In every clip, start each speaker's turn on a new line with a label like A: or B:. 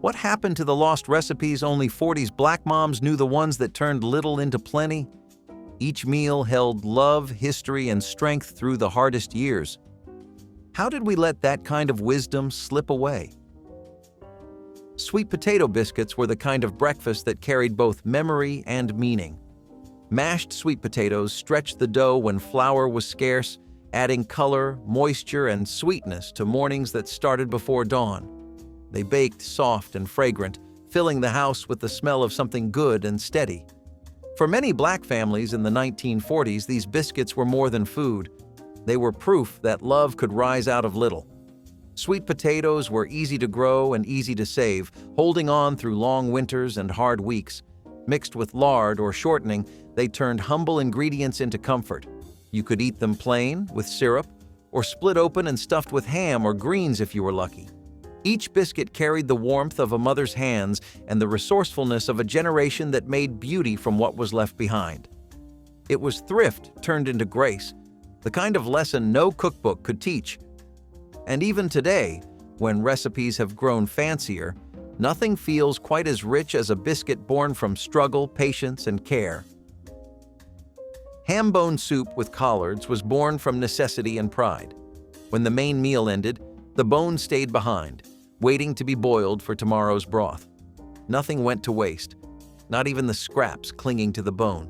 A: What happened to the lost recipes only 40s black moms knew, the ones that turned little into plenty? Each meal held love, history, and strength through the hardest years. How did we let that kind of wisdom slip away? Sweet potato biscuits were the kind of breakfast that carried both memory and meaning. Mashed sweet potatoes stretched the dough when flour was scarce, adding color, moisture, and sweetness to mornings that started before dawn. They baked soft and fragrant, filling the house with the smell of something good and steady. For many black families in the 1940s, these biscuits were more than food. They were proof that love could rise out of little. Sweet potatoes were easy to grow and easy to save, holding on through long winters and hard weeks. Mixed with lard or shortening, they turned humble ingredients into comfort. You could eat them plain, with syrup, or split open and stuffed with ham or greens if you were lucky. Each biscuit carried the warmth of a mother's hands and the resourcefulness of a generation that made beauty from what was left behind. It was thrift turned into grace, the kind of lesson no cookbook could teach. And even today, when recipes have grown fancier, nothing feels quite as rich as a biscuit born from struggle, patience, and care. Ham bone soup with collards was born from necessity and pride. When the main meal ended, the bone stayed behind, waiting to be boiled for tomorrow's broth. Nothing went to waste, not even the scraps clinging to the bone.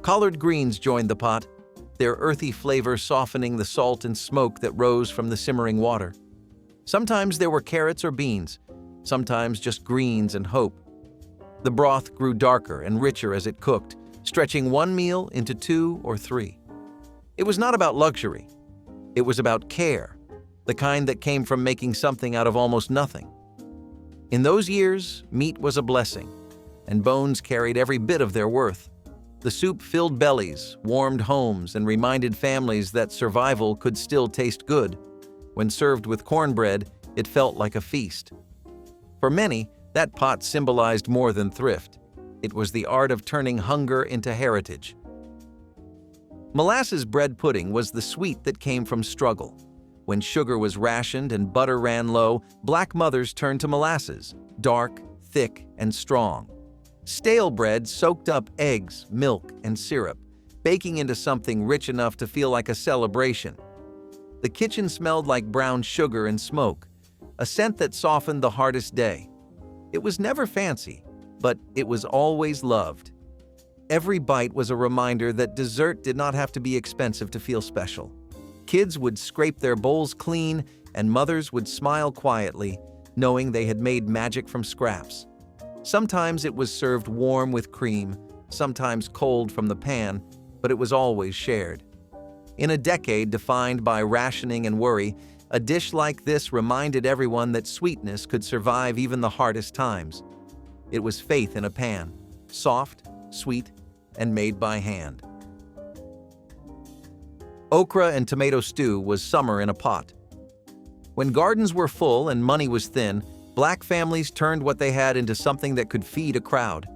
A: Collard greens joined the pot, their earthy flavor softening the salt and smoke that rose from the simmering water. Sometimes there were carrots or beans, sometimes just greens and hope. The broth grew darker and richer as it cooked, stretching one meal into 2 or 3. It was not about luxury. It was about care, the kind that came from making something out of almost nothing. In those years, meat was a blessing, and bones carried every bit of their worth. The soup filled bellies, warmed homes, and reminded families that survival could still taste good. When served with cornbread, it felt like a feast. For many, that pot symbolized more than thrift. It was the art of turning hunger into heritage. Molasses bread pudding was the sweet that came from struggle. When sugar was rationed and butter ran low, black mothers turned to molasses, dark, thick, and strong. Stale bread soaked up eggs, milk, and syrup, baking into something rich enough to feel like a celebration. The kitchen smelled like brown sugar and smoke, a scent that softened the hardest day. It was never fancy, but it was always loved. Every bite was a reminder that dessert did not have to be expensive to feel special. Kids would scrape their bowls clean, and mothers would smile quietly, knowing they had made magic from scraps. Sometimes it was served warm with cream, sometimes cold from the pan, but it was always shared. In a decade defined by rationing and worry, a dish like this reminded everyone that sweetness could survive even the hardest times. It was faith in a pan, soft, sweet, and made by hand. Okra and tomato stew was summer in a pot. When gardens were full and money was thin, black families turned what they had into something that could feed a crowd.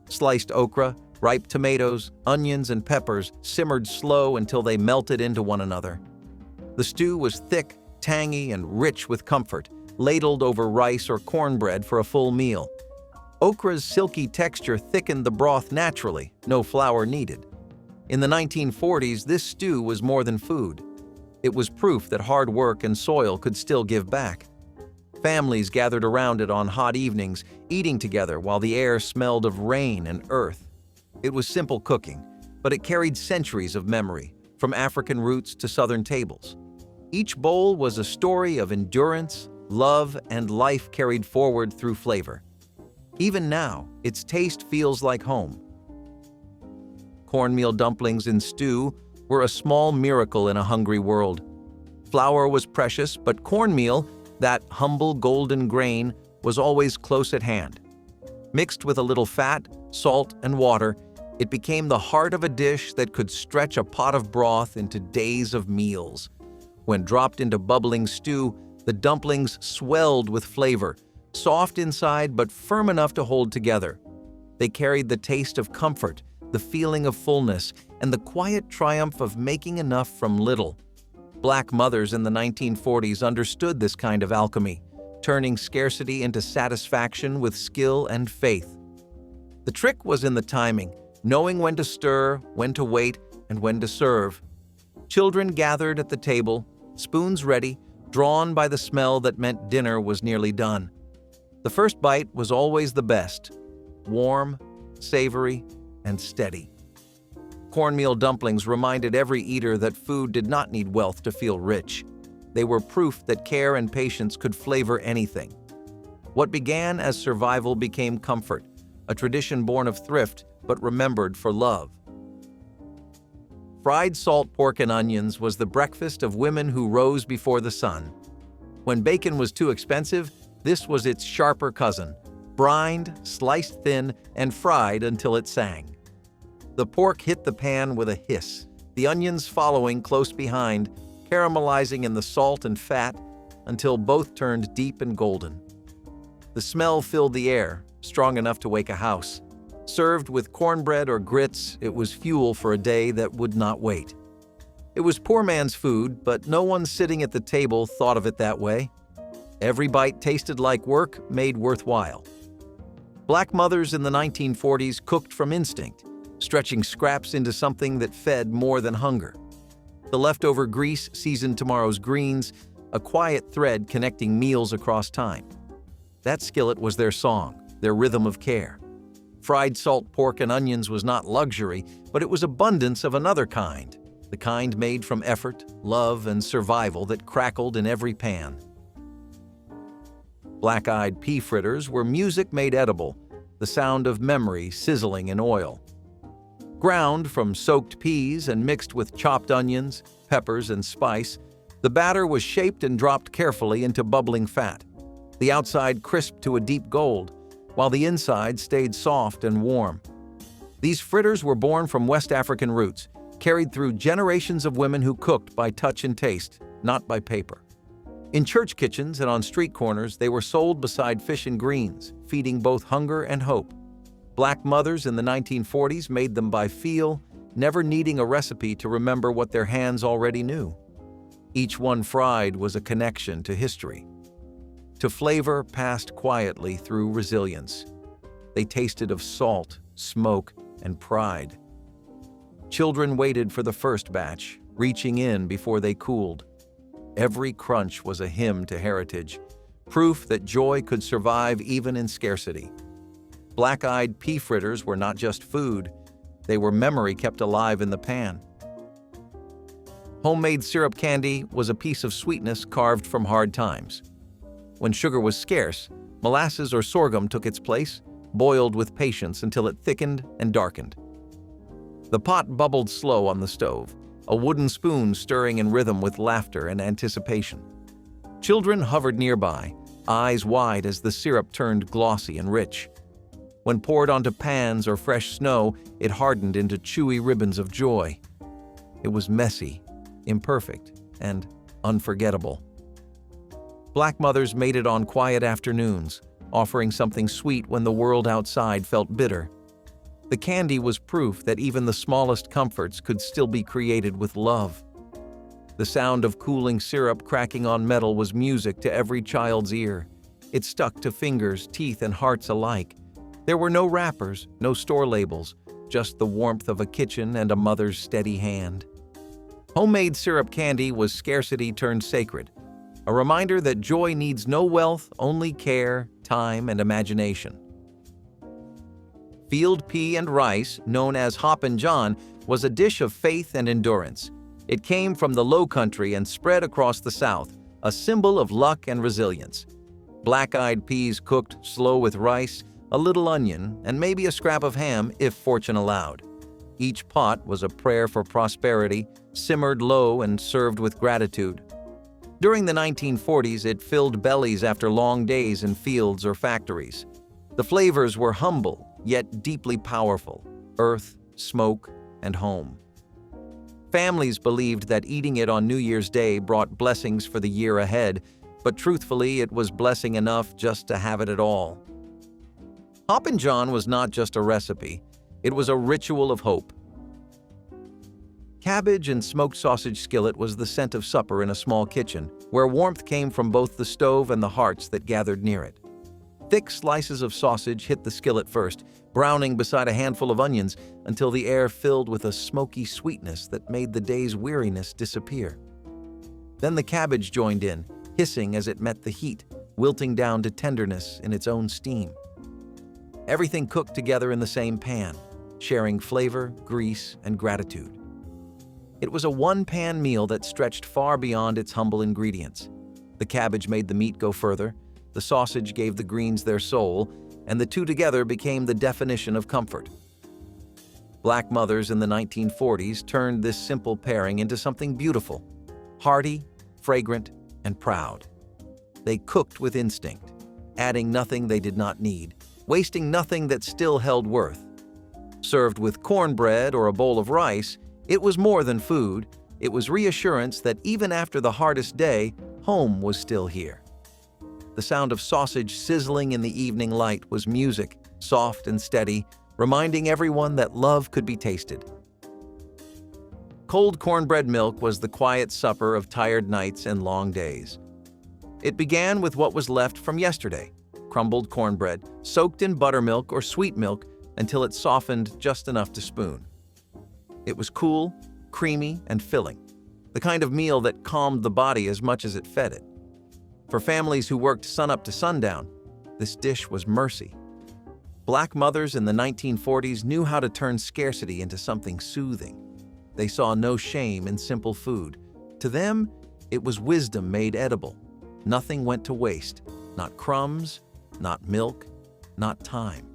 A: Sliced okra, ripe tomatoes, onions, and peppers simmered slow until they melted into one another. The stew was thick, tangy, and rich with comfort, ladled over rice or cornbread for a full meal. Okra's silky texture thickened the broth naturally, no flour needed. In the 1940s, this stew was more than food. It was proof that hard work and soil could still give back. Families gathered around it on hot evenings, eating together while the air smelled of rain and earth. It was simple cooking, but it carried centuries of memory, from African roots to Southern tables. Each bowl was a story of endurance, love, and life carried forward through flavor. Even now, its taste feels like home. Cornmeal dumplings in stew were a small miracle in a hungry world. Flour was precious, but cornmeal, that humble golden grain, was always close at hand. Mixed with a little fat, salt, and water, it became the heart of a dish that could stretch a pot of broth into days of meals. When dropped into bubbling stew, the dumplings swelled with flavor, soft inside but firm enough to hold together. They carried the taste of comfort, the feeling of fullness, and the quiet triumph of making enough from little. Black mothers in the 1940s understood this kind of alchemy. turning scarcity into satisfaction with skill and faith. The trick was in the timing, knowing when to stir, when to wait, and when to serve. Children gathered at the table, spoons ready, drawn by the smell that meant dinner was nearly done. The first bite was always the best, warm, savory, and steady. Cornmeal dumplings reminded every eater that food did not need wealth to feel rich. They were proof that care and patience could flavor anything. What began as survival became comfort, a tradition born of thrift but remembered for love. Fried salt pork and onions was the breakfast of women who rose before the sun. When bacon was too expensive, this was its sharper cousin, brined, sliced thin, and fried until it sang. The pork hit the pan with a hiss, the onions following close behind, caramelizing in the salt and fat until both turned deep and golden. The smell filled the air, strong enough to wake a house. Served with cornbread or grits, it was fuel for a day that would not wait. It was poor man's food, but no one sitting at the table thought of it that way. Every bite tasted like work made worthwhile. Black mothers in the 1940s cooked from instinct, stretching scraps into something that fed more than hunger. The leftover grease seasoned tomorrow's greens, a quiet thread connecting meals across time. That skillet was their song, their rhythm of care. Fried salt pork and onions was not luxury, but it was abundance of another kind, the kind made from effort, love, and survival that crackled in every pan. Black-eyed pea fritters were music made edible, the sound of memory sizzling in oil. Ground from soaked peas and mixed with chopped onions, peppers, and spice, the batter was shaped and dropped carefully into bubbling fat, the outside crisp to a deep gold, while the inside stayed soft and warm. These fritters were born from West African roots, carried through generations of women who cooked by touch and taste, not by paper. In church kitchens and on street corners, they were sold beside fish and greens, feeding both hunger and hope. Black mothers in the 1940s made them by feel, never needing a recipe to remember what their hands already knew. Each one fried was a connection to history, to flavor passed quietly through resilience. They tasted of salt, smoke, and pride. Children waited for the first batch, reaching in before they cooled. Every crunch was a hymn to heritage, proof that joy could survive even in scarcity. Black-eyed pea fritters were not just food, they were memory kept alive in the pan. Homemade syrup candy was a piece of sweetness carved from hard times. When sugar was scarce, molasses or sorghum took its place, boiled with patience until it thickened and darkened. The pot bubbled slow on the stove, a wooden spoon stirring in rhythm with laughter and anticipation. Children hovered nearby, eyes wide as the syrup turned glossy and rich. When poured onto pans or fresh snow, it hardened into chewy ribbons of joy. It was messy, imperfect, and unforgettable. Black mothers made it on quiet afternoons, offering something sweet when the world outside felt bitter. The candy was proof that even the smallest comforts could still be created with love. The sound of cooling syrup cracking on metal was music to every child's ear. It stuck to fingers, teeth, and hearts alike. There were no wrappers, no store labels, just the warmth of a kitchen and a mother's steady hand. Homemade syrup candy was scarcity turned sacred, a reminder that joy needs no wealth, only care, time, and imagination. Field pea and rice, known as hop and john, was a dish of faith and endurance. It came from the low country and spread across the South, a symbol of luck and resilience. Black-eyed peas cooked slow with rice, a little onion, and maybe a scrap of ham if fortune allowed. Each pot was a prayer for prosperity, simmered low and served with gratitude. During the 1940s, it filled bellies after long days in fields or factories. The flavors were humble, yet deeply powerful: earth, smoke, and home. Families believed that eating it on New Year's Day brought blessings for the year ahead, but truthfully, it was blessing enough just to have it at all. Hop and John was not just a recipe, it was a ritual of hope. Cabbage and smoked sausage skillet was the scent of supper in a small kitchen, where warmth came from both the stove and the hearts that gathered near it. Thick slices of sausage hit the skillet first, browning beside a handful of onions until the air filled with a smoky sweetness that made the day's weariness disappear. Then the cabbage joined in, hissing as it met the heat, wilting down to tenderness in its own steam. Everything cooked together in the same pan, sharing flavor, grease, and gratitude. It was a one-pan meal that stretched far beyond its humble ingredients. The cabbage made the meat go further, the sausage gave the greens their soul, and the two together became the definition of comfort. Black mothers in the 1940s turned this simple pairing into something beautiful, hearty, fragrant, and proud. They cooked with instinct, adding nothing they did not need, wasting nothing that still held worth. Served with cornbread or a bowl of rice, it was more than food. It was reassurance that even after the hardest day, home was still here. The sound of sausage sizzling in the evening light was music, soft and steady, reminding everyone that love could be tasted. Cold cornbread milk was the quiet supper of tired nights and long days. It began with what was left from yesterday, crumbled cornbread, soaked in buttermilk or sweet milk until it softened just enough to spoon. It was cool, creamy, and filling, the kind of meal that calmed the body as much as it fed it. For families who worked sunup to sundown, this dish was mercy. Black mothers in the 1940s knew how to turn scarcity into something soothing. They saw no shame in simple food. To them, it was wisdom made edible. Nothing went to waste, not crumbs, not milk, not time.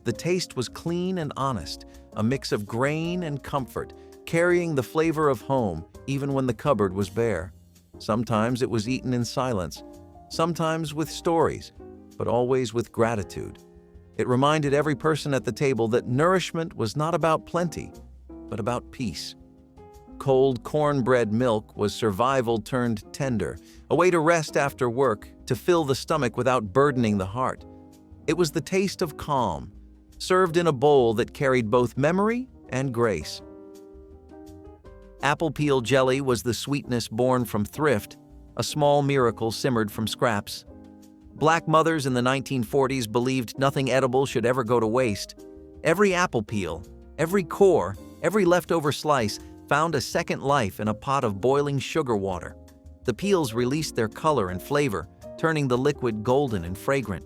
A: The taste was clean and honest, a mix of grain and comfort, carrying the flavor of home even when the cupboard was bare. Sometimes it was eaten in silence, sometimes with stories, but always with gratitude. It reminded every person at the table that nourishment was not about plenty, but about peace. Cold cornbread milk was survival turned tender, a way to rest after work, to fill the stomach without burdening the heart. It was the taste of calm, served in a bowl that carried both memory and grace. Apple peel jelly was the sweetness born from thrift, a small miracle simmered from scraps. Black mothers in the 1940s believed nothing edible should ever go to waste. Every apple peel, every core, every leftover slice found a second life in a pot of boiling sugar water. The peels released their color and flavor, turning the liquid golden and fragrant.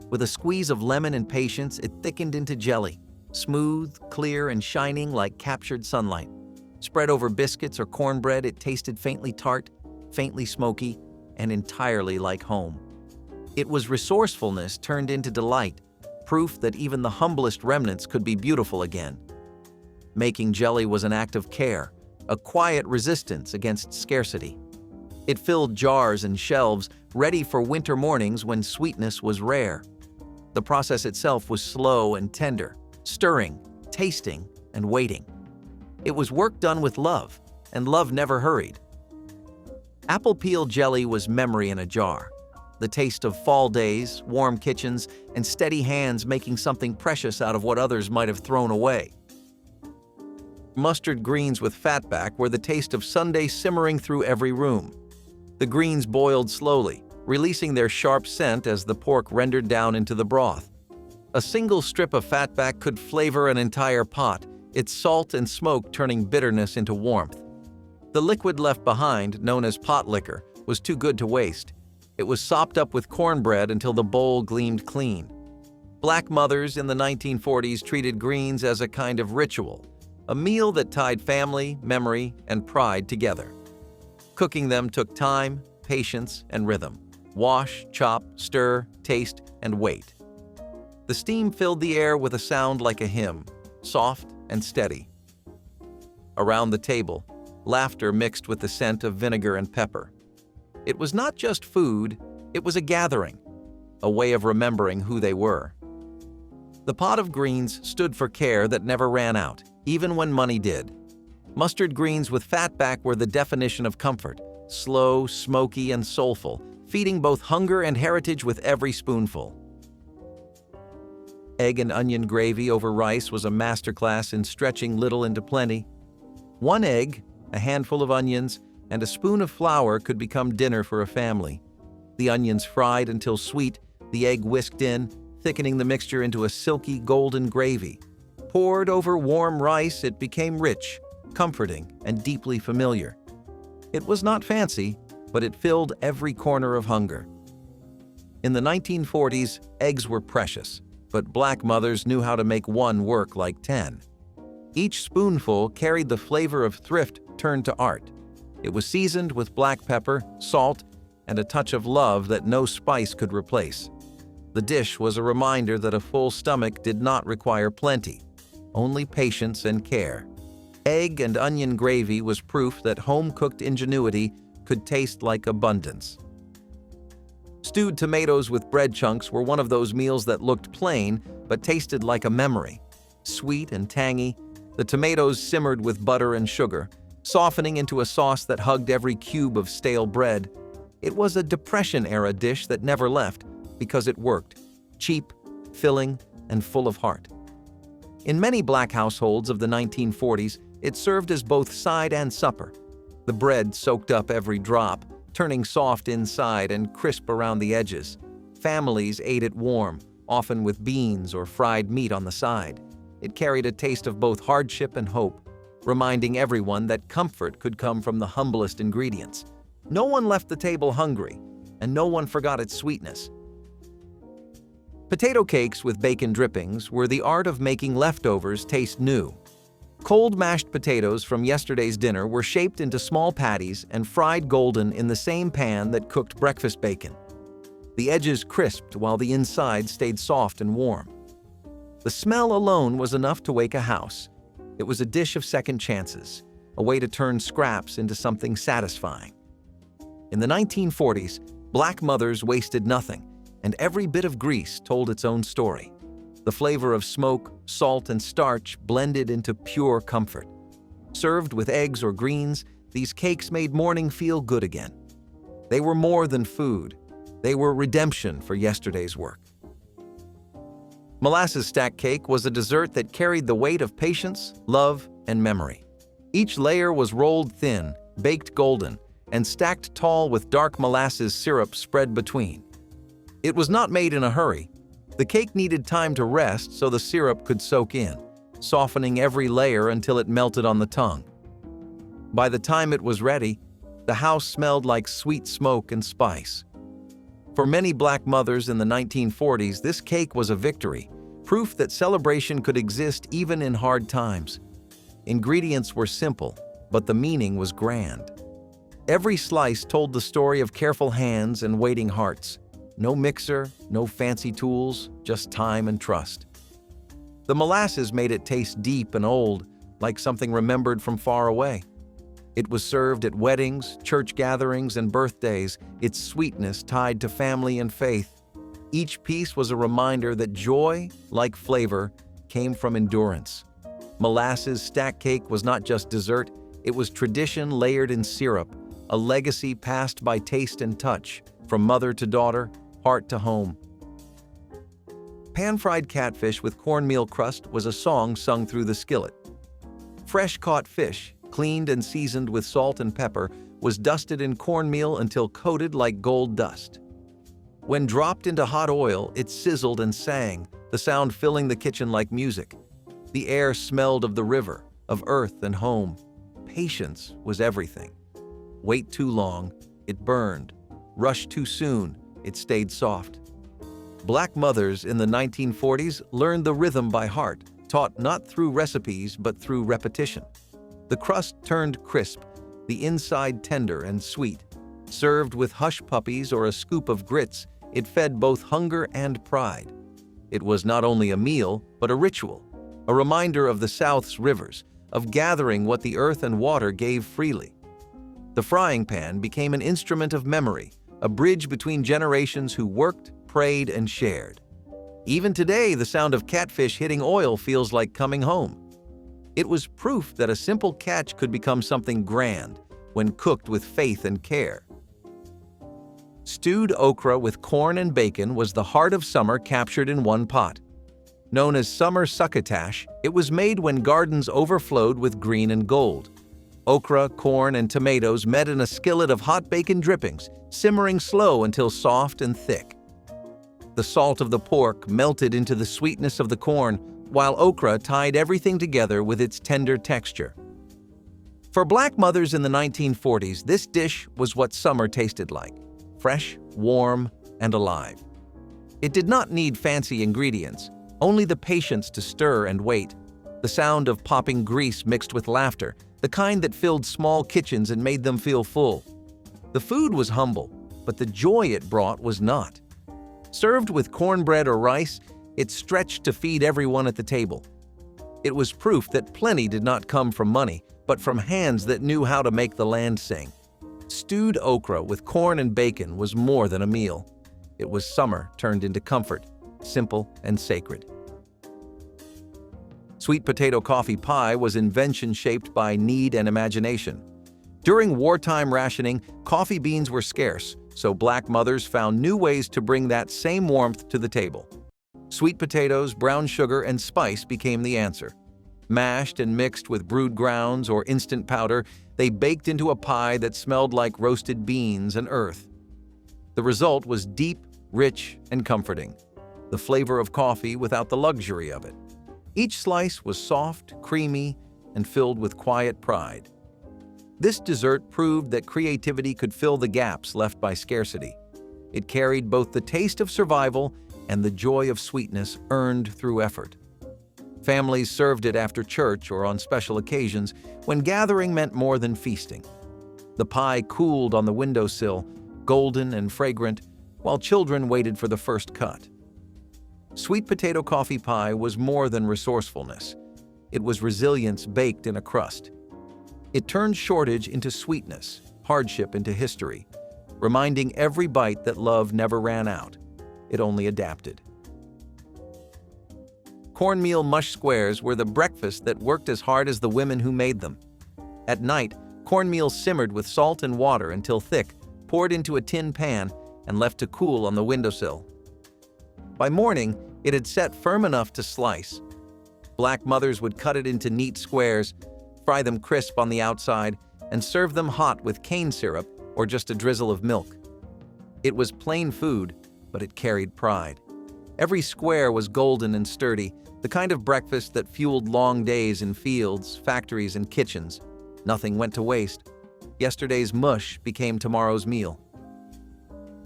A: With a squeeze of lemon and patience, it thickened into jelly, smooth, clear, and shining like captured sunlight. Spread over biscuits or cornbread, it tasted faintly tart, faintly smoky, and entirely like home. It was resourcefulness turned into delight, proof that even the humblest remnants could be beautiful again. Making jelly was an act of care, a quiet resistance against scarcity. It filled jars and shelves, ready for winter mornings when sweetness was rare. The process itself was slow and tender, stirring, tasting, and waiting. It was work done with love, and love never hurried. Apple peel jelly was memory in a jar, the taste of fall days, warm kitchens, and steady hands making something precious out of what others might have thrown away. Mustard greens with fatback were the taste of Sunday simmering through every room. The greens boiled slowly, releasing their sharp scent as the pork rendered down into the broth. A single strip of fatback could flavor an entire pot, its salt and smoke turning bitterness into warmth. The liquid left behind, known as Potlikker, was too good to waste. It was sopped up with cornbread until the bowl gleamed clean. Black mothers in the 1940s treated greens as a kind of ritual, a meal that tied family, memory, and pride together. Cooking them took time, patience, and rhythm. Wash, chop, stir, taste, and wait. The steam filled the air with a sound like a hymn, soft and steady. Around the table, laughter mixed with the scent of vinegar and pepper. It was not just food, it was a gathering, a way of remembering who they were. The pot of greens stood for care that never ran out, even when money did. Mustard greens with fatback were the definition of comfort, slow, smoky, and soulful, feeding both hunger and heritage with every spoonful. Egg and onion gravy over rice was a masterclass in stretching little into plenty. One egg, a handful of onions, and a spoon of flour could become dinner for a family. The onions fried until sweet, the egg whisked in, thickening the mixture into a silky golden gravy. Poured over warm rice, it became rich, comforting, and deeply familiar. It was not fancy, but it filled every corner of hunger. In the 1940s, eggs were precious, but Black mothers knew how to make one work like 10. Each spoonful carried the flavor of thrift turned to art. It was seasoned with black pepper, salt, and a touch of love that no spice could replace. The dish was a reminder that a full stomach did not require plenty, only patience and care. Egg and onion gravy was proof that home-cooked ingenuity could taste like abundance. Stewed tomatoes with bread chunks were one of those meals that looked plain but tasted like a memory. Sweet and tangy, the tomatoes simmered with butter and sugar, softening into a sauce that hugged every cube of stale bread. It was a Depression-era dish that never left because it worked, cheap, filling, and full of heart. In many Black households of the 1940s, it served as both side and supper. The bread soaked up every drop, turning soft inside and crisp around the edges. Families ate it warm, often with beans or fried meat on the side. It carried a taste of both hardship and hope, reminding everyone that comfort could come from the humblest ingredients. No one left the table hungry, and no one forgot its sweetness. Potato cakes with bacon drippings were the art of making leftovers taste new. Cold mashed potatoes from yesterday's dinner were shaped into small patties and fried golden in the same pan that cooked breakfast bacon. The edges crisped while the inside stayed soft and warm. The smell alone was enough to wake a house. It was a dish of second chances, a way to turn scraps into something satisfying. In the 1940s, Black mothers wasted nothing, and every bit of grease told its own story. The flavor of smoke, salt, and starch blended into pure comfort. Served with eggs or greens, these cakes made morning feel good again. They were more than food. They were redemption for yesterday's work. Molasses stack cake was a dessert that carried the weight of patience, love, and memory. Each layer was rolled thin, baked golden, and stacked tall with dark molasses syrup spread between. It was not made in a hurry. The cake needed time to rest so the syrup could soak in, softening every layer until it melted on the tongue. By the time it was ready, the house smelled like sweet smoke and spice. For many Black mothers in the 1940s, this cake was a victory, proof that celebration could exist even in hard times. Ingredients were simple, but the meaning was grand. Every slice told the story of careful hands and waiting hearts. No mixer, no fancy tools, just time and trust. The molasses made it taste deep and old, like something remembered from far away. It was served at weddings, church gatherings, and birthdays, its sweetness tied to family and faith. Each piece was a reminder that joy, like flavor, came from endurance. Molasses stack cake was not just dessert, it was tradition layered in syrup, a legacy passed by taste and touch, from mother to daughter, heart to home. Pan-fried catfish with cornmeal crust was a song sung through the skillet. Fresh-caught fish, cleaned and seasoned with salt and pepper, was dusted in cornmeal until coated like gold dust. When dropped into hot oil, it sizzled and sang, the sound filling the kitchen like music. The air smelled of the river, of earth and home. Patience was everything. Wait too long, it burned. Rush too soon, it stayed soft. Black mothers in the 1940s learned the rhythm by heart, taught not through recipes but through repetition. The crust turned crisp, the inside tender and sweet. Served with hush puppies or a scoop of grits, it fed both hunger and pride. It was not only a meal, but a ritual, a reminder of the South's rivers, of gathering what the earth and water gave freely. The frying pan became an instrument of memory, a bridge between generations who worked, prayed, and shared. Even today, the sound of catfish hitting oil feels like coming home. It was proof that a simple catch could become something grand when cooked with faith and care. Stewed okra with corn and bacon was the heart of summer captured in one pot. Known as summer succotash, it was made when gardens overflowed with green and gold, Okra, corn, and tomatoes met in a skillet of hot bacon drippings, simmering slow until soft and thick. The salt of the pork melted into the sweetness of the corn, while okra tied everything together with its tender texture. For Black mothers in the 1940s, this dish was what summer tasted like: fresh, warm, and alive. It did not need fancy ingredients, only the patience to stir and wait, the sound of popping grease mixed with laughter, the kind that filled small kitchens and made them feel full. The food was humble, but the joy it brought was not. Served with cornbread or rice, it stretched to feed everyone at the table. It was proof that plenty did not come from money, but from hands that knew how to make the land sing. Stewed okra with corn and bacon was more than a meal. It was summer turned into comfort, simple and sacred. Sweet potato coffee pie was invention shaped by need and imagination. During wartime rationing, coffee beans were scarce, so Black mothers found new ways to bring that same warmth to the table. Sweet potatoes, brown sugar, and spice became the answer. Mashed and mixed with brewed grounds or instant powder, they baked into a pie that smelled like roasted beans and earth. The result was deep, rich, and comforting. The flavor of coffee without the luxury of it. Each slice was soft, creamy, and filled with quiet pride. This dessert proved that creativity could fill the gaps left by scarcity. It carried both the taste of survival and the joy of sweetness earned through effort. Families served it after church or on special occasions when gathering meant more than feasting. The pie cooled on the windowsill, golden and fragrant, while children waited for the first cut. Sweet potato coffee pie was more than resourcefulness. It was resilience baked in a crust. It turned shortage into sweetness, hardship into history, reminding every bite that love never ran out. It only adapted. Cornmeal mush squares were the breakfast that worked as hard as the women who made them. At night, cornmeal simmered with salt and water until thick, poured into a tin pan, and left to cool on the windowsill. By morning, it had set firm enough to slice. Black mothers would cut it into neat squares, fry them crisp on the outside, and serve them hot with cane syrup or just a drizzle of milk. It was plain food, but it carried pride. Every square was golden and sturdy, the kind of breakfast that fueled long days in fields, factories, and kitchens. Nothing went to waste. Yesterday's mush became tomorrow's meal.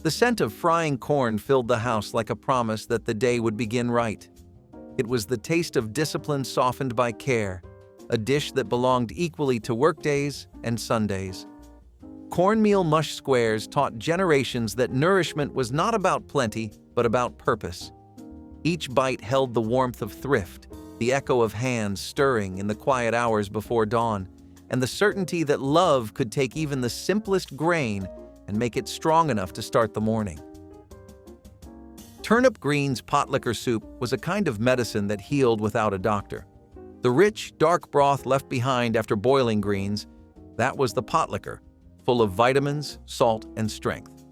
A: The scent of frying corn filled the house like a promise that the day would begin right. It was the taste of discipline softened by care, a dish that belonged equally to workdays and Sundays. Cornmeal mush squares taught generations that nourishment was not about plenty, but about purpose. Each bite held the warmth of thrift, the echo of hands stirring in the quiet hours before dawn, and the certainty that love could take even the simplest grain and make it strong enough to start the morning. Turnip greens Potlikker soup was a kind of medicine that healed without a doctor. The rich, dark broth left behind after boiling greens, that was the Potlikker, full of vitamins, salt, and strength.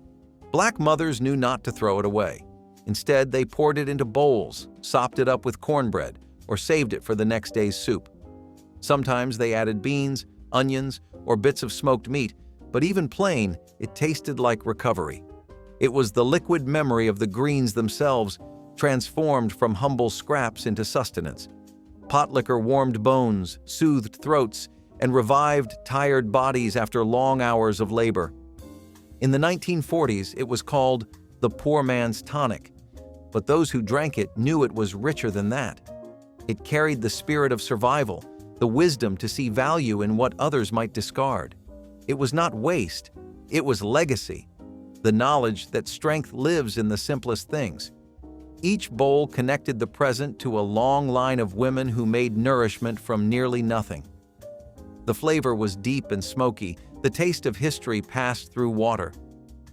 A: Black mothers knew not to throw it away. Instead, they poured it into bowls, sopped it up with cornbread, or saved it for the next day's soup. Sometimes they added beans, onions, or bits of smoked meat, but even plain, it tasted like recovery. It was the liquid memory of the greens themselves, transformed from humble scraps into sustenance. Potlikker warmed bones, soothed throats, and revived tired bodies after long hours of labor. In the 1940s, it was called the poor man's tonic, but those who drank it knew it was richer than that. It carried the spirit of survival, the wisdom to see value in what others might discard. It was not waste, it was legacy, the knowledge that strength lives in the simplest things. Each bowl connected the present to a long line of women who made nourishment from nearly nothing. The flavor was deep and smoky, the taste of history passed through water.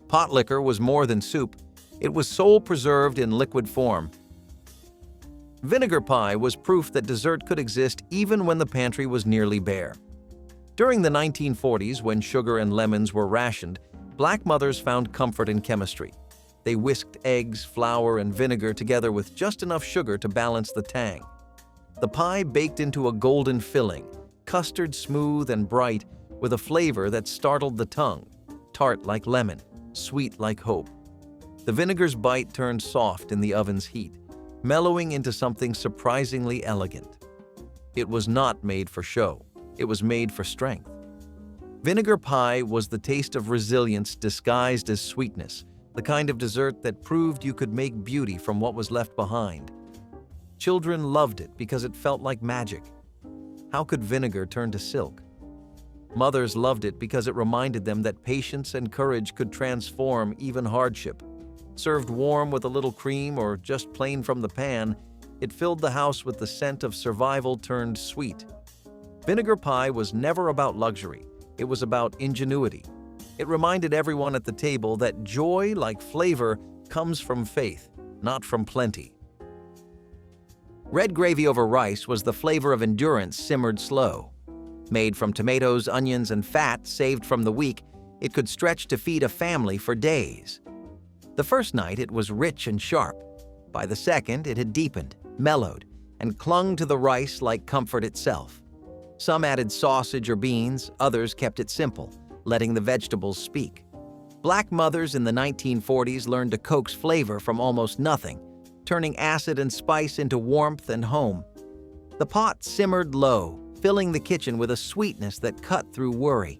A: Potlikker was more than soup, it was soul preserved in liquid form. Vinegar pie was proof that dessert could exist even when the pantry was nearly bare. During the 1940s, when sugar and lemons were rationed, Black mothers found comfort in chemistry. They whisked eggs, flour, and vinegar together with just enough sugar to balance the tang. The pie baked into a golden filling, custard smooth and bright, with a flavor that startled the tongue, tart like lemon, sweet like hope. The vinegar's bite turned soft in the oven's heat, mellowing into something surprisingly elegant. It was not made for show. It was made for strength. Vinegar pie was the taste of resilience disguised as sweetness, the kind of dessert that proved you could make beauty from what was left behind. Children loved it because it felt like magic. How could vinegar turn to silk? Mothers loved it because it reminded them that patience and courage could transform even hardship. Served warm with a little cream or just plain from the pan, it filled the house with the scent of survival turned sweet. Vinegar pie was never about luxury. It was about ingenuity. It reminded everyone at the table that joy, like flavor, comes from faith, not from plenty. Red gravy over rice was the flavor of endurance simmered slow. Made from tomatoes, onions, and fat saved from the week, it could stretch to feed a family for days. The first night, it was rich and sharp. By the second, it had deepened, mellowed, and clung to the rice like comfort itself. Some added sausage or beans, others kept it simple, letting the vegetables speak. Black mothers in the 1940s learned to coax flavor from almost nothing, turning acid and spice into warmth and home. The pot simmered low, filling the kitchen with a sweetness that cut through worry.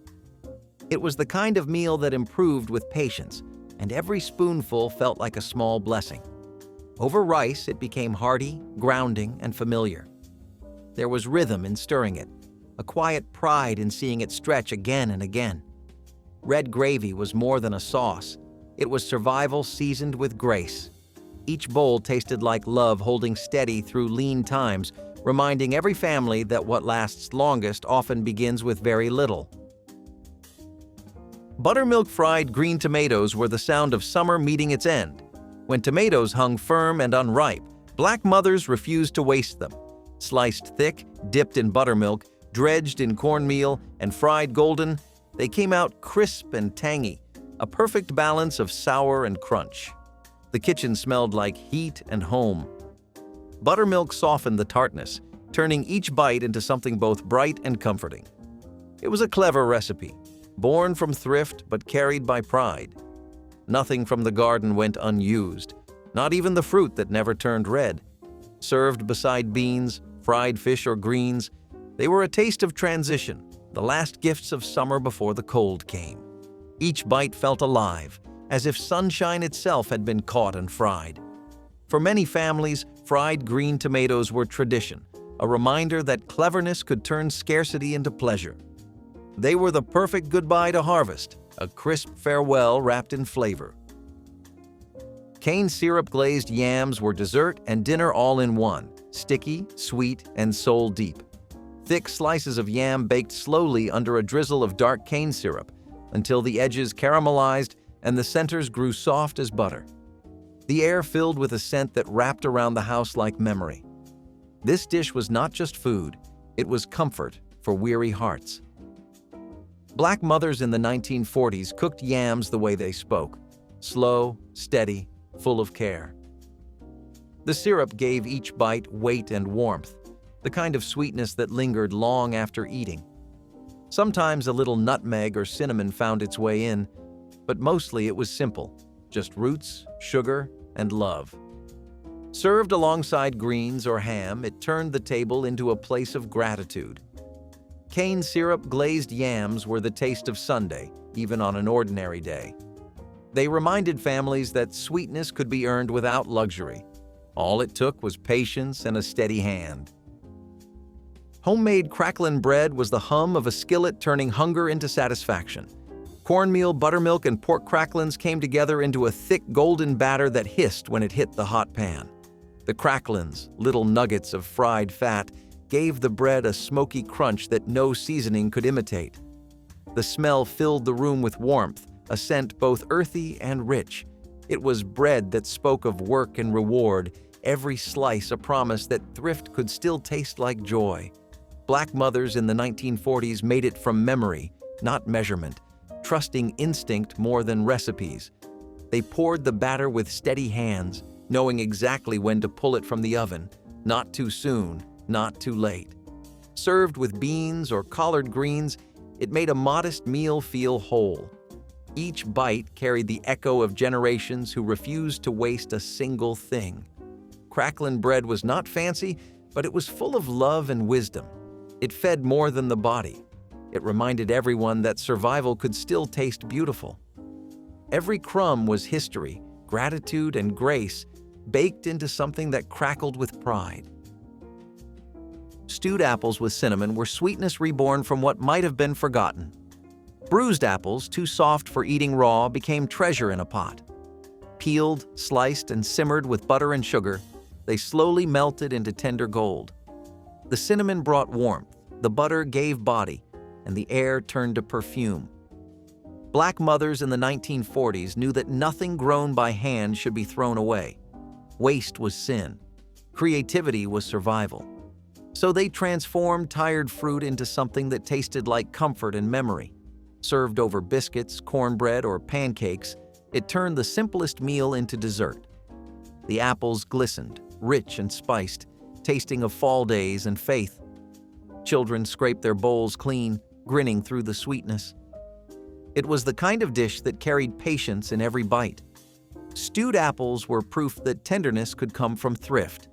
A: It was the kind of meal that improved with patience, and every spoonful felt like a small blessing. Over rice, it became hearty, grounding, and familiar. There was rhythm in stirring it, a quiet pride in seeing it stretch again and again. Red gravy was more than a sauce. It was survival seasoned with grace. Each bowl tasted like love holding steady through lean times, reminding every family that what lasts longest often begins with very little. Buttermilk fried green tomatoes were the sound of summer meeting its end. When tomatoes hung firm and unripe, black mothers refused to waste them. Sliced thick, dipped in buttermilk, dredged in cornmeal, and fried golden, they came out crisp and tangy, a perfect balance of sour and crunch. The kitchen smelled like heat and home. Buttermilk softened the tartness, turning each bite into something both bright and comforting. It was a clever recipe, born from thrift but carried by pride. Nothing from the garden went unused, not even the fruit that never turned red. Served beside beans, fried fish, or greens, they were a taste of transition, the last gifts of summer before the cold came. Each bite felt alive, as if sunshine itself had been caught and fried. For many families, fried green tomatoes were tradition, a reminder that cleverness could turn scarcity into pleasure. They were the perfect goodbye to harvest, a crisp farewell wrapped in flavor. Cane syrup glazed yams were dessert and dinner all in one, sticky, sweet, and soul deep. Thick slices of yam baked slowly under a drizzle of dark cane syrup until the edges caramelized and the centers grew soft as butter. The air filled with a scent that wrapped around the house like memory. This dish was not just food, it was comfort for weary hearts. Black mothers in the 1940s cooked yams the way they spoke, slow, steady, full of care. The syrup gave each bite weight and warmth, the kind of sweetness that lingered long after eating. Sometimes a little nutmeg or cinnamon found its way in, but mostly it was simple, just roots, sugar, and love. Served alongside greens or ham, it turned the table into a place of gratitude. Cane syrup glazed yams were the taste of Sunday, even on an ordinary day. They reminded families that sweetness could be earned without luxury. All it took was patience and a steady hand. Homemade cracklin' bread was the hum of a skillet turning hunger into satisfaction. Cornmeal, buttermilk, and pork cracklins came together into a thick golden batter that hissed when it hit the hot pan. The cracklins, little nuggets of fried fat, gave the bread a smoky crunch that no seasoning could imitate. The smell filled the room with warmth, a scent both earthy and rich. It was bread that spoke of work and reward, every slice a promise that thrift could still taste like joy. Black mothers in the 1940s made it from memory, not measurement, trusting instinct more than recipes. They poured the batter with steady hands, knowing exactly when to pull it from the oven, not too soon, not too late. Served with beans or collard greens, It made a modest meal feel whole. Each bite carried the echo of generations who refused to waste a single thing. Crackling bread was not fancy, but it was full of love and wisdom. It fed more than the body. It reminded everyone that survival could still taste beautiful. Every crumb was history, gratitude, and grace, baked into something that crackled with pride. Stewed apples with cinnamon were sweetness reborn from what might have been forgotten. Bruised apples, too soft for eating raw, became treasure in a pot. Peeled, sliced, and simmered with butter and sugar, they slowly melted into tender gold. The cinnamon brought warmth, the butter gave body, and the air turned to perfume. Black mothers in the 1940s knew that nothing grown by hand should be thrown away. Waste was sin. Creativity was survival. So they transformed tired fruit into something that tasted like comfort and memory. Served over biscuits, cornbread, or pancakes, it turned the simplest meal into dessert. The apples glistened, rich and spiced, tasting of fall days and faith. Children scraped their bowls clean, grinning through the sweetness. It was the kind of dish that carried patience in every bite. Stewed apples were proof that tenderness could come from thrift.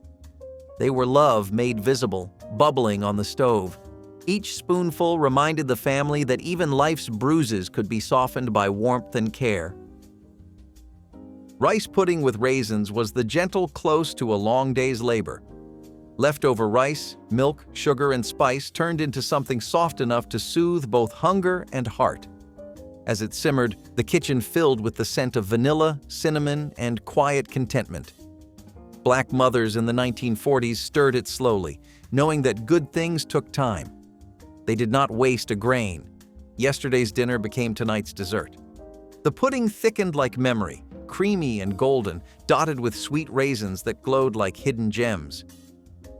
A: They were love made visible, bubbling on the stove. Each spoonful reminded the family that even life's bruises could be softened by warmth and care. Rice pudding with raisins was the gentle close to a long day's labor. Leftover rice, milk, sugar, and spice turned into something soft enough to soothe both hunger and heart. As it simmered, the kitchen filled with the scent of vanilla, cinnamon, and quiet contentment. Black mothers in the 1940s stirred it slowly, knowing that good things took time. They did not waste a grain. Yesterday's dinner became tonight's dessert. The pudding thickened like memory, creamy and golden, dotted with sweet raisins that glowed like hidden gems.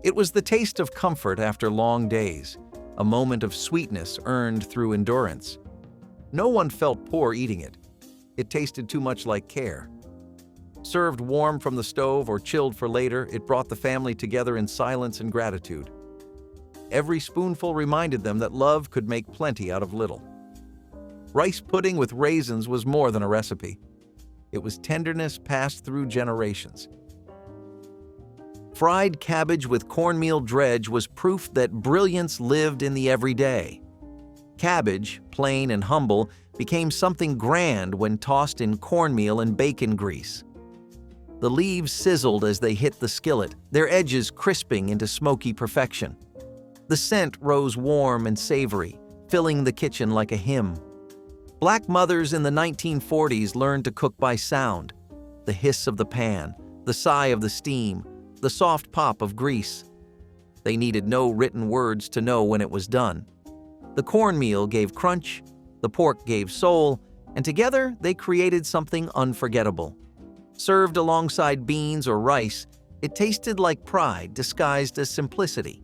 A: It was the taste of comfort after long days, a moment of sweetness earned through endurance. No one felt poor eating it. It tasted too much like care. Served warm from the stove or chilled for later, it brought the family together in silence and gratitude. Every spoonful reminded them that love could make plenty out of little. Rice pudding with raisins was more than a recipe. It was tenderness passed through generations. Fried cabbage with cornmeal dredge was proof that brilliance lived in the everyday. Cabbage, plain and humble, became something grand when tossed in cornmeal and bacon grease. The leaves sizzled as they hit the skillet, their edges crisping into smoky perfection. The scent rose warm and savory, filling the kitchen like a hymn. Black mothers in the 1940s learned to cook by sound. The hiss of the pan, the sigh of the steam, the soft pop of grease. They needed no written words to know when it was done. The cornmeal gave crunch, the pork gave soul, and together they created something unforgettable. Served alongside beans or rice, it tasted like pride disguised as simplicity.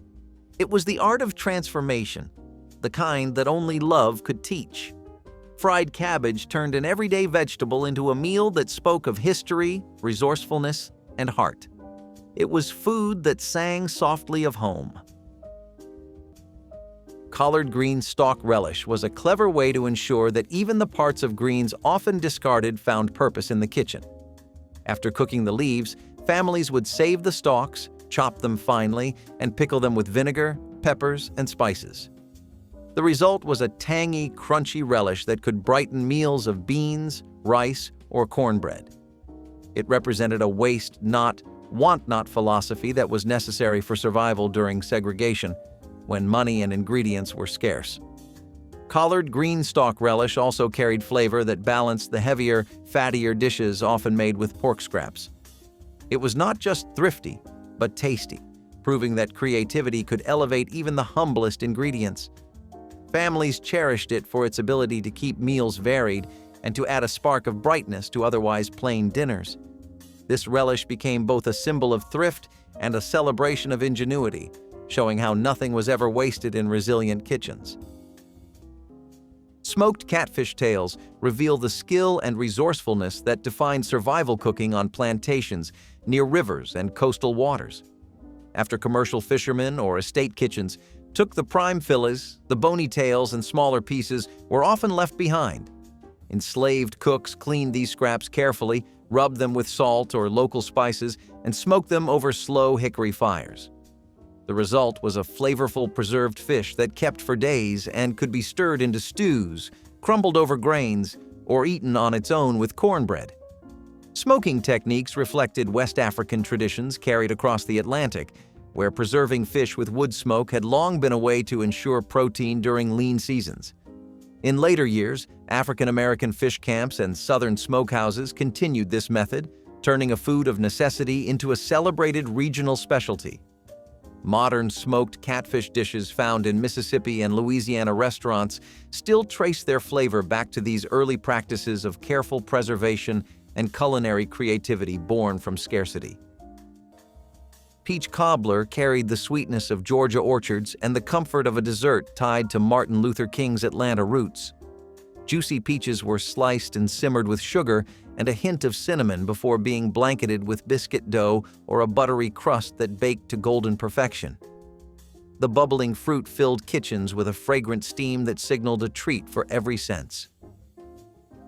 A: It was the art of transformation, the kind that only love could teach. Fried cabbage turned an everyday vegetable into a meal that spoke of history, resourcefulness, and heart. It was food that sang softly of home. Collard green stalk relish was a clever way to ensure that even the parts of greens often discarded found purpose in the kitchen. After cooking the leaves, families would save the stalks, chop them finely, and pickle them with vinegar, peppers, and spices. The result was a tangy, crunchy relish that could brighten meals of beans, rice, or cornbread. It represented a waste not, want not philosophy that was necessary for survival during segregation, when money and ingredients were scarce. Collard green stalk relish also carried flavor that balanced the heavier, fattier dishes often made with pork scraps. It was not just thrifty, but tasty, proving that creativity could elevate even the humblest ingredients. Families cherished it for its ability to keep meals varied and to add a spark of brightness to otherwise plain dinners. This relish became both a symbol of thrift and a celebration of ingenuity, showing how nothing was ever wasted in resilient kitchens. Smoked catfish tails reveal the skill and resourcefulness that defined survival cooking on plantations near rivers and coastal waters. After commercial fishermen or estate kitchens took the prime fillets, the bony tails and smaller pieces were often left behind. Enslaved cooks cleaned these scraps carefully, rubbed them with salt or local spices, and smoked them over slow hickory fires. The result was a flavorful preserved fish that kept for days and could be stirred into stews, crumbled over grains, or eaten on its own with cornbread. Smoking techniques reflected West African traditions carried across the Atlantic, where preserving fish with wood smoke had long been a way to ensure protein during lean seasons. In later years, African American fish camps and southern smokehouses continued this method, turning a food of necessity into a celebrated regional specialty. Modern smoked catfish dishes found in Mississippi and Louisiana restaurants still trace their flavor back to these early practices of careful preservation and culinary creativity born from scarcity. Peach cobbler carried the sweetness of Georgia orchards and the comfort of a dessert tied to Martin Luther King's Atlanta roots. Juicy peaches were sliced and simmered with sugar and a hint of cinnamon before being blanketed with biscuit dough or a buttery crust that baked to golden perfection. The bubbling fruit filled kitchens with a fragrant steam that signaled a treat for every sense.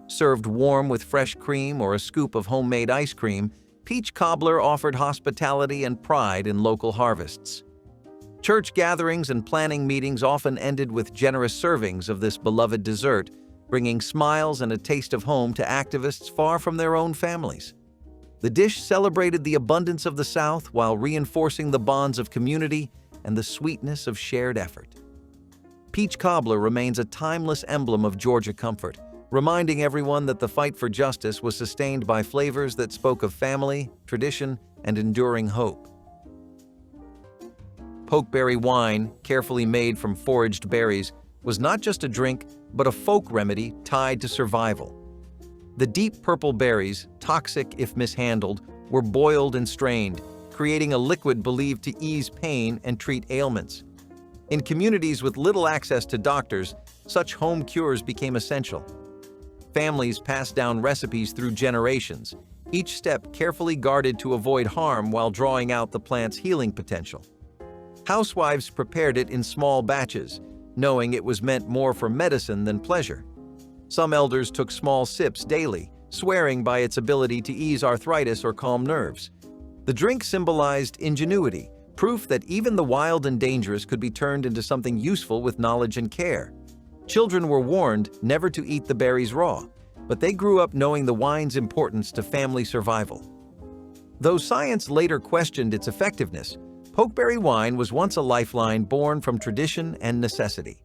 A: Served warm with fresh cream or a scoop of homemade ice cream, peach cobbler offered hospitality and pride in local harvests. Church gatherings and planning meetings often ended with generous servings of this beloved dessert, bringing smiles and a taste of home to activists far from their own families. The dish celebrated the abundance of the South while reinforcing the bonds of community and the sweetness of shared effort. Peach cobbler remains a timeless emblem of Georgia comfort, reminding everyone that the fight for justice was sustained by flavors that spoke of family, tradition, and enduring hope. Pokeberry wine, carefully made from foraged berries, was not just a drink, but a folk remedy tied to survival. The deep purple berries, toxic if mishandled, were boiled and strained, creating a liquid believed to ease pain and treat ailments. In communities with little access to doctors, such home cures became essential. Families passed down recipes through generations, each step carefully guarded to avoid harm while drawing out the plant's healing potential. Housewives prepared it in small batches, knowing it was meant more for medicine than pleasure. Some elders took small sips daily, swearing by its ability to ease arthritis or calm nerves. The drink symbolized ingenuity, proof that even the wild and dangerous could be turned into something useful with knowledge and care. Children were warned never to eat the berries raw, but they grew up knowing the wine's importance to family survival. Though science later questioned its effectiveness, pokeberry wine was once a lifeline born from tradition and necessity.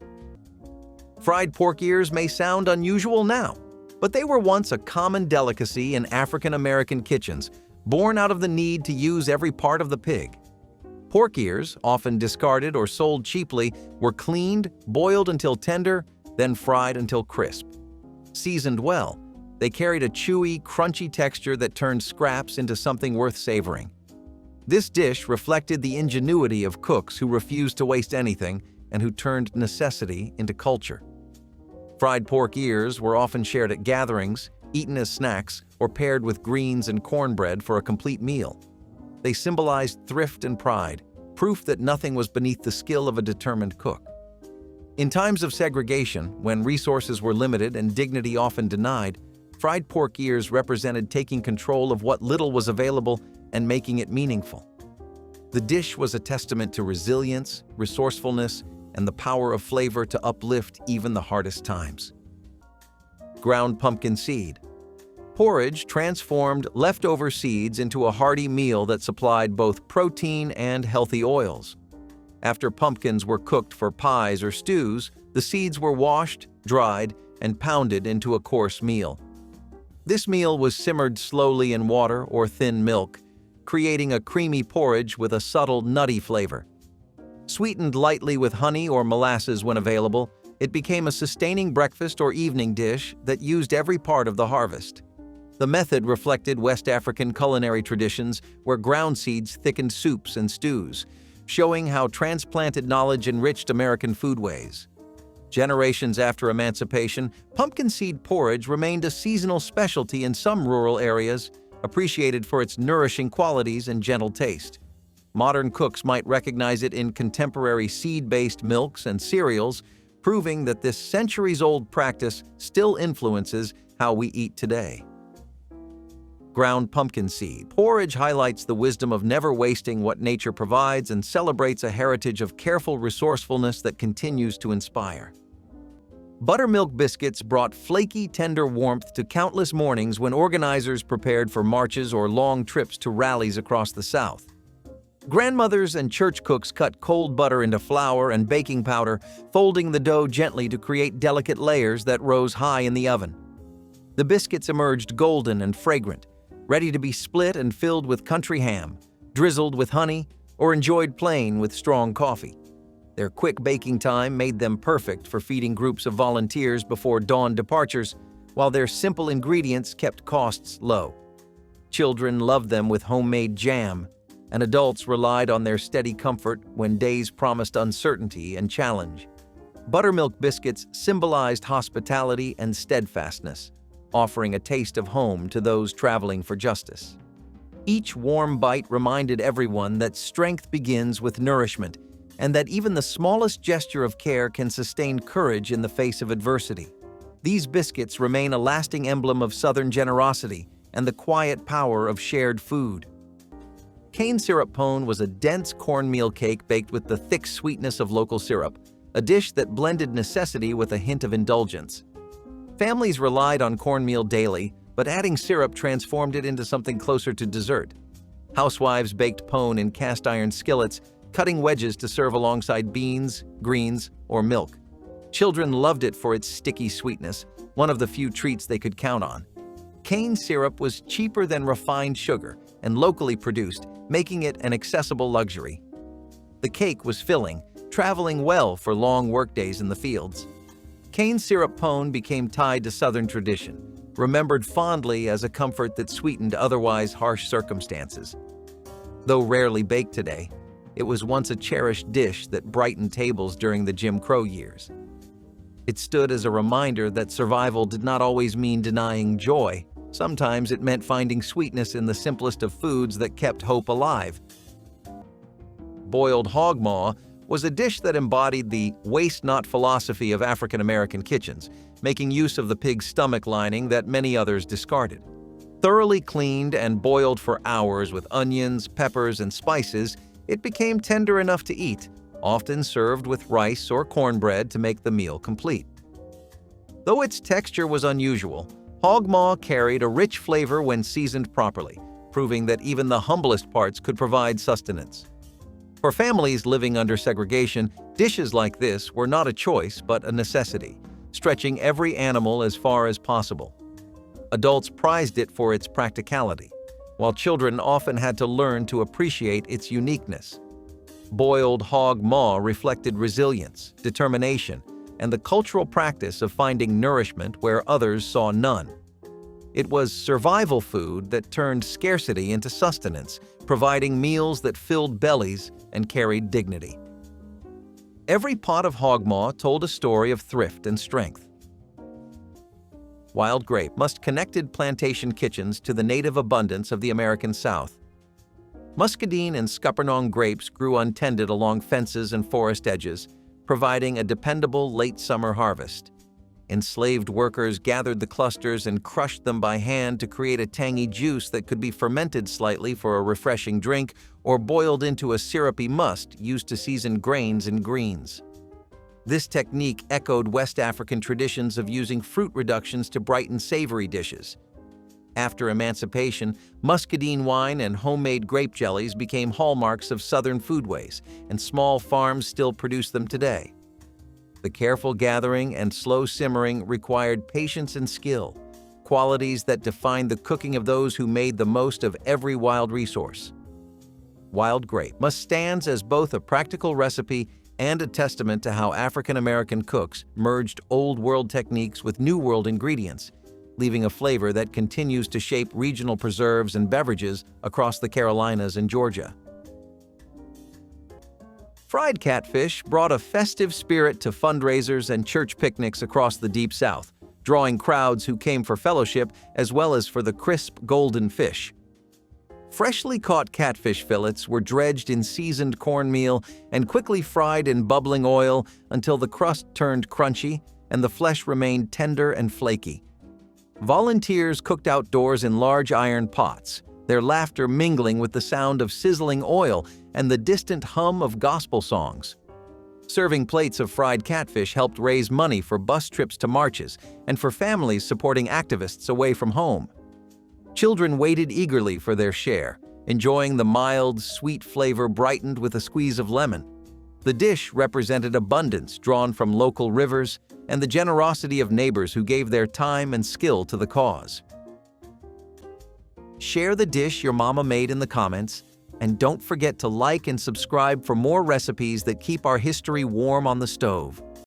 A: Fried pork ears may sound unusual now, but they were once a common delicacy in African American kitchens, born out of the need to use every part of the pig. Pork ears, often discarded or sold cheaply, were cleaned, boiled until tender, then fried until crisp. Seasoned well, they carried a chewy, crunchy texture that turned scraps into something worth savoring. This dish reflected the ingenuity of cooks who refused to waste anything and who turned necessity into culture. Fried pork ears were often shared at gatherings, eaten as snacks, or paired with greens and cornbread for a complete meal. They symbolized thrift and pride, proof that nothing was beneath the skill of a determined cook. In times of segregation, when resources were limited and dignity often denied, fried pork ears represented taking control of what little was available and making it meaningful. The dish was a testament to resilience, resourcefulness, and the power of flavor to uplift even the hardest times. Ground pumpkin seed. Porridge transformed leftover seeds into a hearty meal that supplied both protein and healthy oils. After pumpkins were cooked for pies or stews, the seeds were washed, dried, and pounded into a coarse meal. This meal was simmered slowly in water or thin milk, creating a creamy porridge with a subtle nutty flavor. Sweetened lightly with honey or molasses when available, it became a sustaining breakfast or evening dish that used every part of the harvest. The method reflected West African culinary traditions where ground seeds thickened soups and stews, showing how transplanted knowledge enriched American foodways. Generations after emancipation, pumpkin seed porridge remained a seasonal specialty in some rural areas, appreciated for its nourishing qualities and gentle taste. Modern cooks might recognize it in contemporary seed-based milks and cereals, proving that this centuries-old practice still influences how we eat today. Ground pumpkin seed porridge highlights the wisdom of never wasting what nature provides and celebrates a heritage of careful resourcefulness that continues to inspire. Buttermilk biscuits brought flaky, tender warmth to countless mornings when organizers prepared for marches or long trips to rallies across the South. Grandmothers and church cooks cut cold butter into flour and baking powder, folding the dough gently to create delicate layers that rose high in the oven. The biscuits emerged golden and fragrant, ready to be split and filled with country ham, drizzled with honey, or enjoyed plain with strong coffee. Their quick baking time made them perfect for feeding groups of volunteers before dawn departures, while their simple ingredients kept costs low. Children loved them with homemade jam, and adults relied on their steady comfort when days promised uncertainty and challenge. Buttermilk biscuits symbolized hospitality and steadfastness, offering a taste of home to those traveling for justice. Each warm bite reminded everyone that strength begins with nourishment, and that even the smallest gesture of care can sustain courage in the face of adversity. These biscuits remain a lasting emblem of Southern generosity and the quiet power of shared food. Cane syrup pone was a dense cornmeal cake baked with the thick sweetness of local syrup, a dish that blended necessity with a hint of indulgence. Families relied on cornmeal daily, but adding syrup transformed it into something closer to dessert. Housewives baked pone in cast-iron skillets, cutting wedges to serve alongside beans, greens, or milk. Children loved it for its sticky sweetness, one of the few treats they could count on. Cane syrup was cheaper than refined sugar and locally produced, making it an accessible luxury. The cake was filling, traveling well for long workdays in the fields. Cane syrup pone became tied to Southern tradition, remembered fondly as a comfort that sweetened otherwise harsh circumstances. Though rarely baked today, it was once a cherished dish that brightened tables during the Jim Crow years. It stood as a reminder that survival did not always mean denying joy. Sometimes it meant finding sweetness in the simplest of foods that kept hope alive. Boiled hog maw was a dish that embodied the waste not philosophy of African American kitchens, making use of the pig's stomach lining that many others discarded. Thoroughly cleaned and boiled for hours with onions, peppers, and spices, it became tender enough to eat, often served with rice or cornbread to make the meal complete. Though its texture was unusual, hog maw carried a rich flavor when seasoned properly, proving that even the humblest parts could provide sustenance. For families living under segregation, dishes like this were not a choice but a necessity, stretching every animal as far as possible. Adults prized it for its practicality, while children often had to learn to appreciate its uniqueness. Boiled hog maw reflected resilience, determination, and the cultural practice of finding nourishment where others saw none. It was survival food that turned scarcity into sustenance, providing meals that filled bellies and carried dignity. Every pot of hog maw told a story of thrift and strength. Wild grape connected plantation kitchens to the native abundance of the American South. Muscadine and scuppernong grapes grew untended along fences and forest edges, providing a dependable late summer harvest. Enslaved workers gathered the clusters and crushed them by hand to create a tangy juice that could be fermented slightly for a refreshing drink or boiled into a syrupy must used to season grains and greens. This technique echoed West African traditions of using fruit reductions to brighten savory dishes. After emancipation, muscadine wine and homemade grape jellies became hallmarks of Southern foodways, and small farms still produce them today. The careful gathering and slow simmering required patience and skill, qualities that defined the cooking of those who made the most of every wild resource. Wild grape stands as both a practical recipe and a testament to how African American cooks merged Old World techniques with New World ingredients, leaving a flavor that continues to shape regional preserves and beverages across the Carolinas and Georgia. Fried catfish brought a festive spirit to fundraisers and church picnics across the Deep South, drawing crowds who came for fellowship as well as for the crisp, golden fish. Freshly caught catfish fillets were dredged in seasoned cornmeal and quickly fried in bubbling oil until the crust turned crunchy and the flesh remained tender and flaky. Volunteers cooked outdoors in large iron pots, their laughter mingling with the sound of sizzling oil and the distant hum of gospel songs. Serving plates of fried catfish helped raise money for bus trips to marches and for families supporting activists away from home. Children waited eagerly for their share, enjoying the mild, sweet flavor brightened with a squeeze of lemon. The dish represented abundance drawn from local rivers and the generosity of neighbors who gave their time and skill to the cause. Share the dish your mama made in the comments, and don't forget to like and subscribe for more recipes that keep our history warm on the stove.